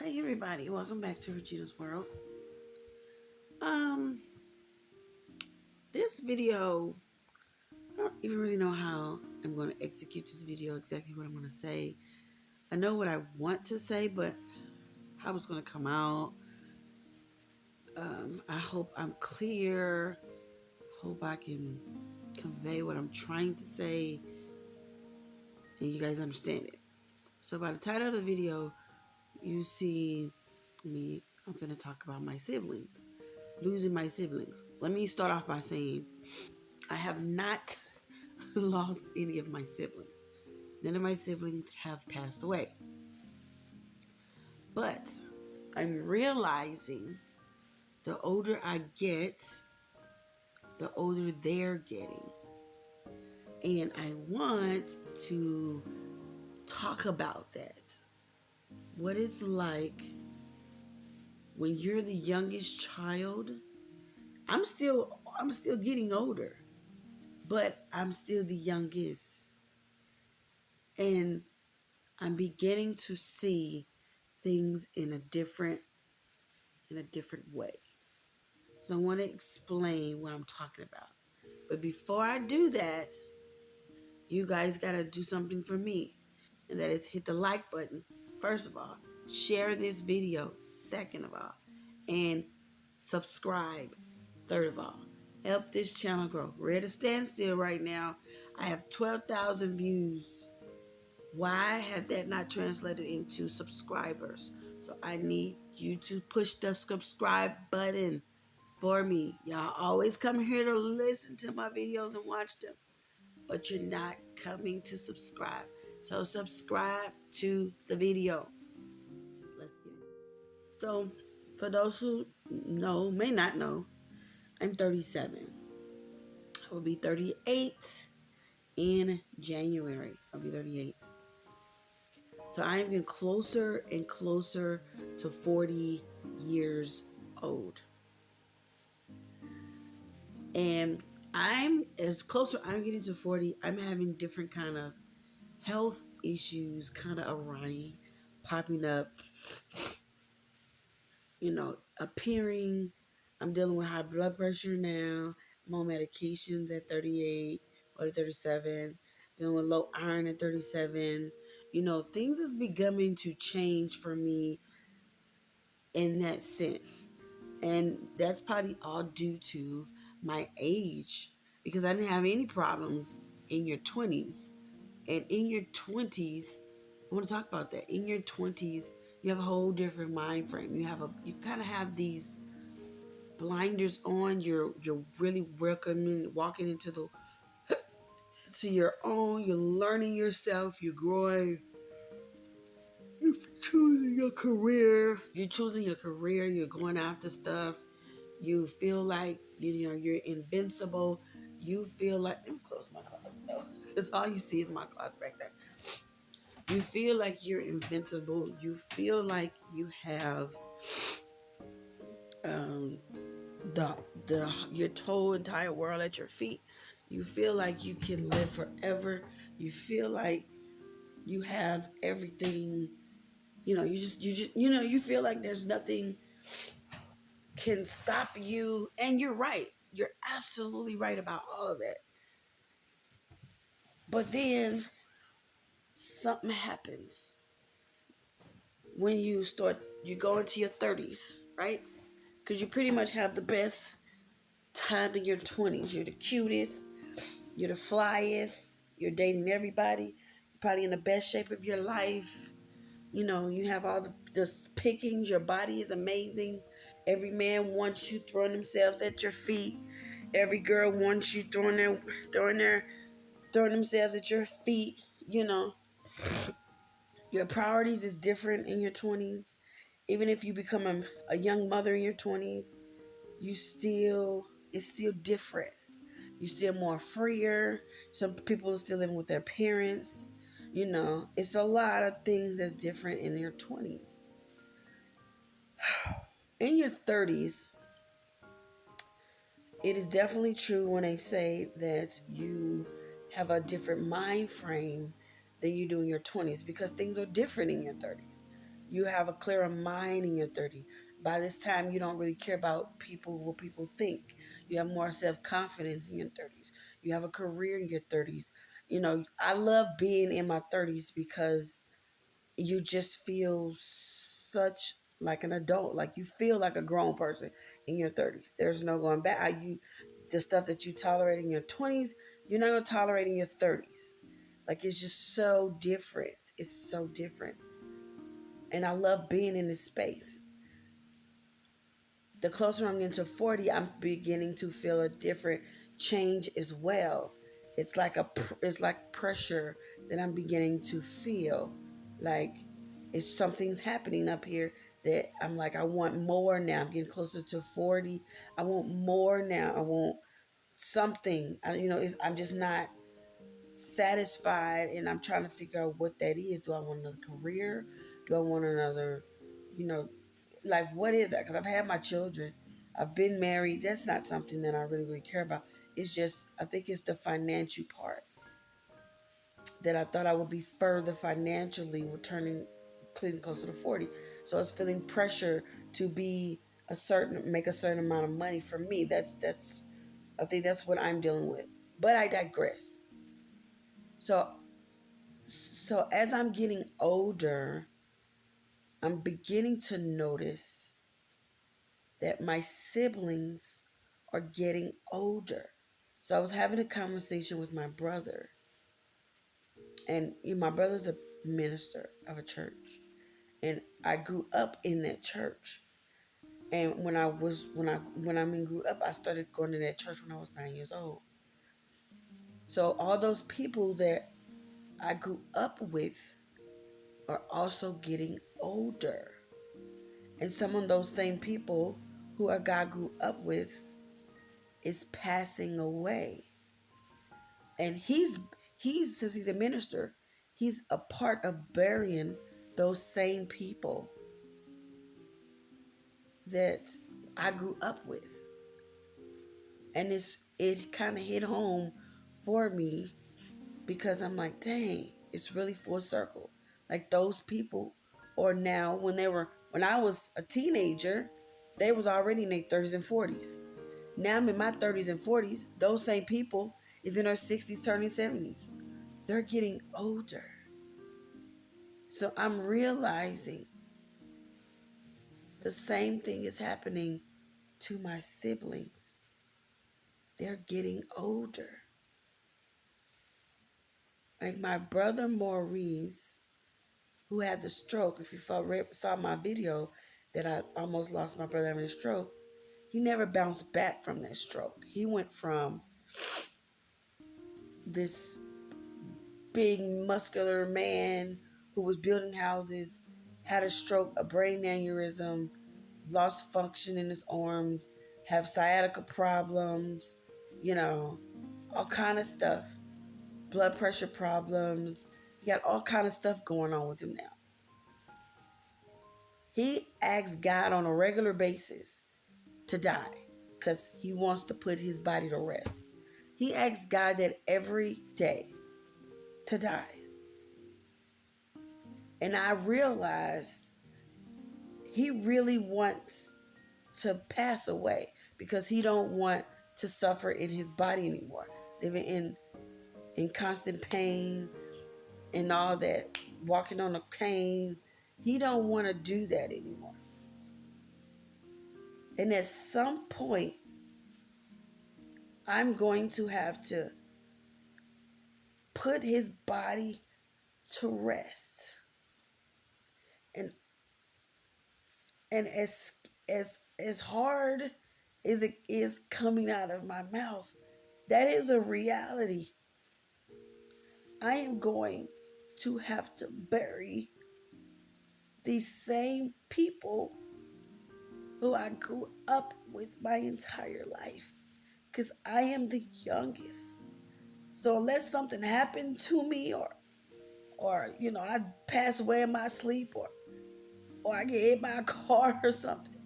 Hey everybody, welcome back to Regina's World. Um, this video, I don't even really know how I'm going to execute this video, exactly what I'm going to say. I know what I want to say, but how it's going to come out. I hope I'm clear. Hope I can convey what I'm trying to say and you guys understand it. So by the title of the video, you see me, I'm going to talk about my siblings. Losing my siblings. Let me start off by saying I have not lost any of my siblings. None of my siblings have passed away. But I'm realizing the older I get, the older they're getting. And I want to talk about that. What it's like when you're the youngest child. I'm still getting older, but I'm still the youngest. And I'm beginning to see things in a different way. So I want to explain what I'm talking about. But before I do that, you guys got to do something for me. And that is hit the like button, first of all. Share this video, second of all. And subscribe, third of all. Help this channel grow. We're at a standstill right now. I have 12,000 views. Why had that not translated into subscribers? So I need you to push the subscribe button for me. Y'all always come here to listen to my videos and watch them, but you're not coming to subscribe. So subscribe to the video. Let's get it. So for those who know, may not know, I'm 37. I will be 38 in January. I'll be 38. So I am getting closer and closer to 40 years old. And as closer I'm getting to 40, I'm having different kind of health issues kind of awry, popping up, appearing. I'm dealing with high blood pressure now. I'm on medications at 38 or 37. Dealing with low iron at 37. Things is beginning to change for me in that sense. And that's probably all due to my age, because I didn't have any problems in your 20s. And in your 20s, I want to talk about that. In your 20s, you have a whole different mind frame. You kind of have these blinders on. You're really walking into your own. You're learning yourself. You're growing. You're choosing your career. You're going after stuff. You feel like you're invincible. You feel like, let me close my closet. No, because all you see is my closet right there. You feel like you're invincible. You feel like you have your whole entire world at your feet. You feel like you can live forever. You feel like you have everything. You feel like there's nothing can stop you. And you're right. You're absolutely right about all of it. But then something happens when you go into your 30s, right? Because you pretty much have the best time in your 20s. You're the cutest. You're the flyest. You're dating everybody. You're probably in the best shape of your life. You have all the pickings. Your body is amazing. Every man wants you throwing themselves at your feet. Every girl wants you throwing themselves at your feet. Your priorities is different in your 20s. Even if you become a young mother in your 20s, it's still different. You're still more freer. Some people are still living with their parents. It's a lot of things that's different in your 20s. In your 30s, it is definitely true when they say that you have a different mind frame than you do in your 20s, because things are different in your 30s. You have a clearer mind in your 30s. By this time, you don't really care about what people think. You have more self-confidence in your 30s. You have a career in your 30s. I love being in my 30s because you just feel such like an adult. Like you feel like a grown person in your 30s. There's no going back. The stuff that you tolerate in your 20s, you're not going to tolerate in your 30s. Like it's just so different. It's so different. And I love being in this space. The closer I'm getting to 40, I'm beginning to feel a different change as well. It's like pressure that I'm beginning to feel. Like it's something's happening up here that I'm like, I want more now. I'm getting closer to 40. I want more now. I want something. I'm just not satisfied, and I'm trying to figure out what that is. Do I want another career? Do I want another, you know, like what is that? Because I've had my children, I've been married. That's not something that I really, really care about. It's just, I think it's the financial part that I thought I would be further financially returning, clean closer to 40. So it's feeling pressure to make a certain amount of money. For me, I think that's what I'm dealing with. But I digress. So as I'm getting older, I'm beginning to notice that my siblings are getting older. So I was having a conversation with my brother, and my brother's a minister of a church, and I grew up in that church. And when I grew up, I started going to that church when I was 9 years old. So all those people that I grew up with are also getting older. And some of those same people who God grew up with is passing away. And since he's a minister, he's a part of burying those same people that I grew up with. And it kind of hit home for me because I'm like, dang, it's really full circle. Like those people are now, when I was a teenager, they was already in their 30s and 40s. Now I'm in my 30s and 40s. Those same people is in their 60s, turning 70s. They're getting older. So I'm realizing the same thing is happening to my siblings. They're getting older. Like my brother Maurice, who had the stroke, if you saw my video that I almost lost my brother having a stroke, he never bounced back from that stroke. He went from this big muscular man who was building houses, had a stroke, a brain aneurysm, lost function in his arms, have sciatica problems, all kind of stuff, blood pressure problems. He got all kind of stuff going on with him now. He asks God on a regular basis to die because he wants to put his body to rest. He asks God that every day to die. And I realized he really wants to pass away because he don't want to suffer in his body anymore. Living in constant pain and all that, walking on a cane. He don't want to do that anymore. And at some point, I'm going to have to put his body to rest. And as hard as it is coming out of my mouth, that is a reality. I am going to have to bury these same people who I grew up with my entire life, because I am the youngest. So unless something happened to me or I pass away in my sleep or I get hit by a car or something,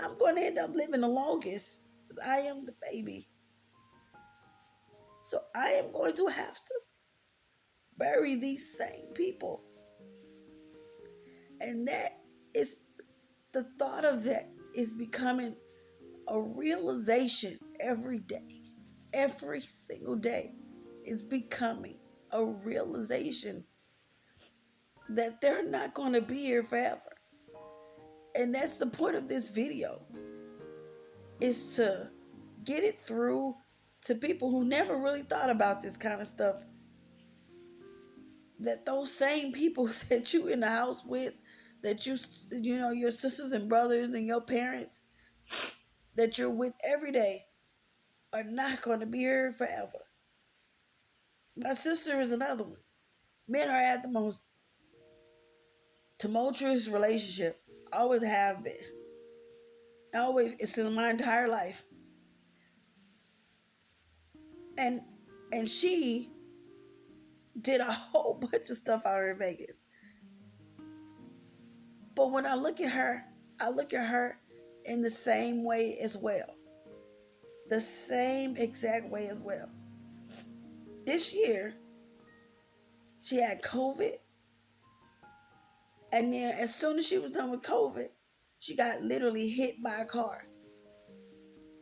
I'm going to end up living the longest because I am the baby. So I am going to have to bury these same people. And that is the thought of that is becoming a realization every day. Every single day is becoming a realization that they're not going to be here forever. And that's the point of this video, is to get it through to people who never really thought about this kind of stuff, that those same people that you in the house with, that you know, your sisters and brothers and your parents that you're with every day, are not going to be here forever. My sister is another one. Me and her had the most tumultuous relationship. Always have been. Always, it's in my entire life. And she did a whole bunch of stuff out here in Vegas. But when I look at her in the same way as well. The same exact way as well. This year, she had COVID. And then as soon as she was done with COVID, she got literally hit by a car.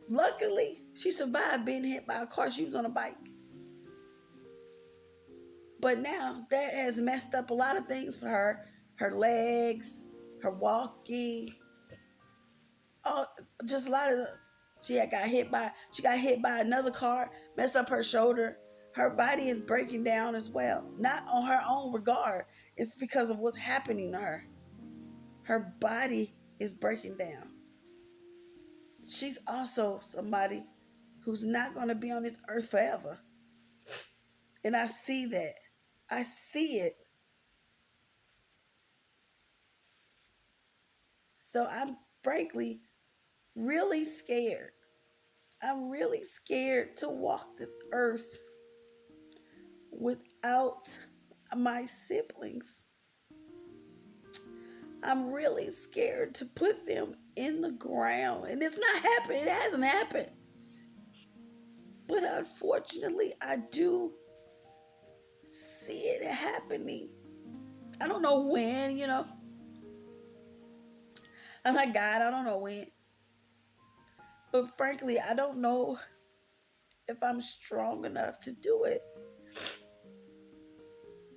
Luckily, she survived being hit by a car. She was on a bike. But now that has messed up a lot of things for her. Her legs, her walking, just a lot of. She got hit by another car, messed up her shoulder. Her body is breaking down as well. Not on her own regard. It's because of what's happening to her. Her body is breaking down. She's also somebody who's not going to be on this earth forever. And I see that. I see it. So I'm frankly really scared. I'm really scared to walk this earth without my siblings. I'm really scared to put them in the ground. And it's not happening. It hasn't happened. But unfortunately, I do see it happening. I don't know when, you know. I'm like, God, I don't know when. But frankly, I don't know if I'm strong enough to do it.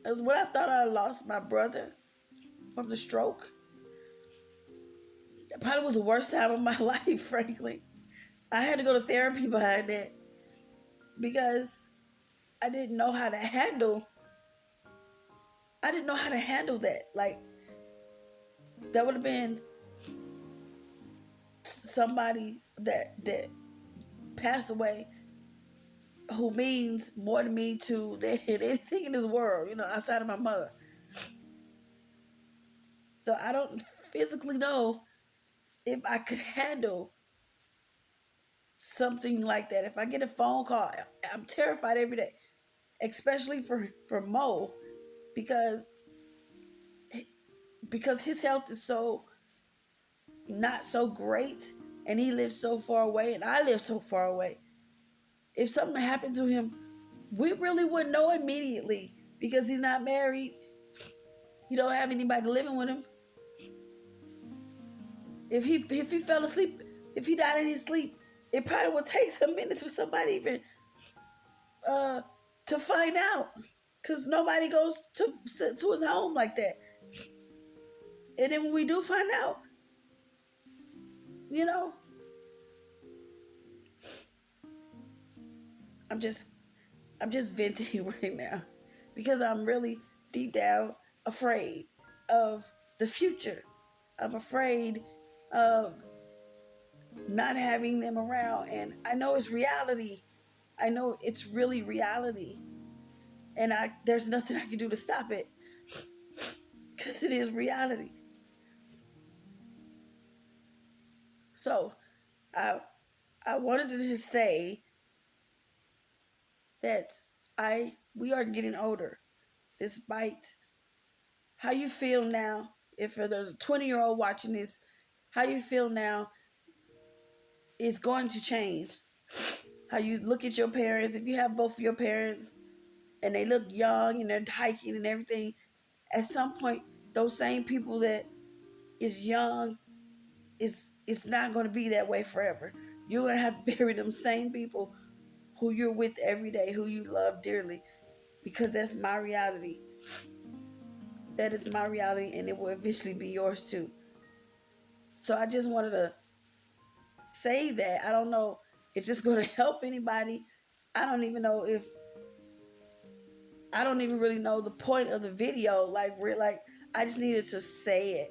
Because when I thought I lost my brother from the stroke, that probably was the worst time of my life, frankly. I had to go to therapy behind that because I didn't know how to handle that. Like, that would have been somebody that passed away who means more to me than anything in this world, you know, outside of my mother. So I don't physically know if I could handle something like that. If I get a phone call, I'm terrified every day, especially for Mo, because his health is so not so great, and he lives so far away, and I live so far away. If something happened to him, we really wouldn't know immediately because he's not married. He don't have anybody living with him. If he fell asleep, if he died in his sleep, it probably would take some minutes for somebody even to find out, because nobody goes to his home like that. And then when we do find out, you know, I'm just venting right now because I'm really deep down afraid of the future. I'm afraid of not having them around. And I know it's reality. I know it's really reality. And there's nothing I can do to stop it because it is reality. So I wanted to just say that we are getting older, despite how you feel now. If there's a 20-year-old watching this, how you feel now is going to change. How you look at your parents, if you have both of your parents and they look young and they're hiking and everything, at some point, those same people that is young, it's not going to be that way forever. You're going to have to bury them same people who you're with every day, who you love dearly, because that's my reality. That is my reality, and it will eventually be yours too. So I just wanted to say that. I don't know if it's going to help anybody. I don't even know if I don't even really know the point of the video. Like we're like, I just needed to say it.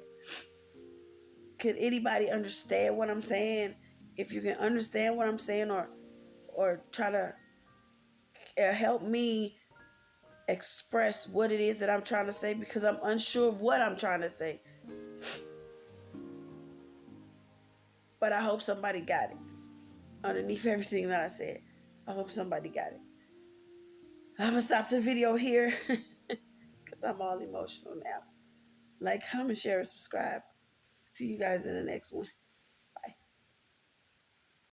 Could anybody understand what I'm saying? If you can understand what I'm saying, or try to help me express what it is that I'm trying to say, because I'm unsure of what I'm trying to say. But I hope somebody got it. Underneath everything that I said, I hope somebody got it. I'm gonna stop the video here because I'm all emotional now. Like, comment, share, and subscribe. See you guys in the next one.